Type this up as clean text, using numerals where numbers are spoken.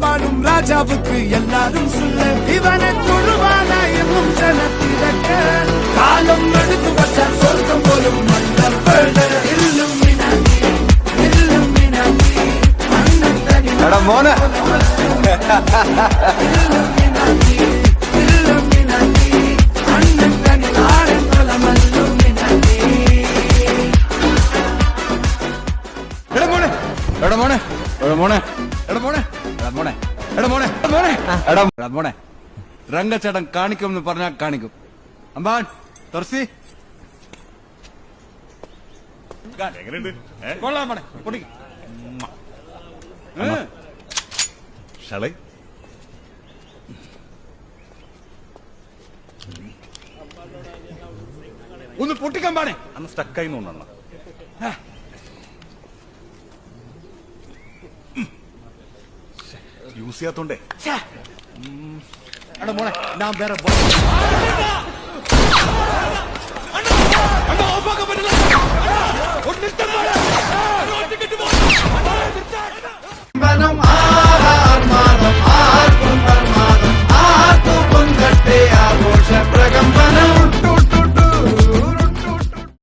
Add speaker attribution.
Speaker 1: வாழும் ராஜாவுக்கு எல்லாரும் சொல்ல இவனை தொழுவானா என்னும் ஜனத்திடக்க காலம் எடுத்து வச்சால் சொர்க்கம் போலும் மன்னப்பட இல்லுமினாட்டி இல்லுமினாட்டி அண்ணன் தனி
Speaker 2: മോനെ
Speaker 1: இல்லுமினாட்டி இல்லுமினாட்டி அண்ணன் தனி ஆடன் கொலமல்லுமினாட்டி
Speaker 2: മോനെ രംഗച്ചേട്ടൻ കാണിക്കും എന്ന് പറഞ്ഞാൽ കാണിക്കും. അമ്പാൻ തുറസി കൊള്ളാം മോനെ പൊട്ടിക്ക്.
Speaker 3: ഷളേ
Speaker 2: ഒന്ന് പൊട്ടിക്കാൻ പാടേ.
Speaker 3: അന്ന് സ്റ്റക്കായി തോന്നണ യൂസ് ചെയ്യാത്തോണ്ടേ.
Speaker 2: എടാ മോനെ ഞാൻ വേറെ
Speaker 3: ഓഫാക്കാൻ പറ്റില്ല.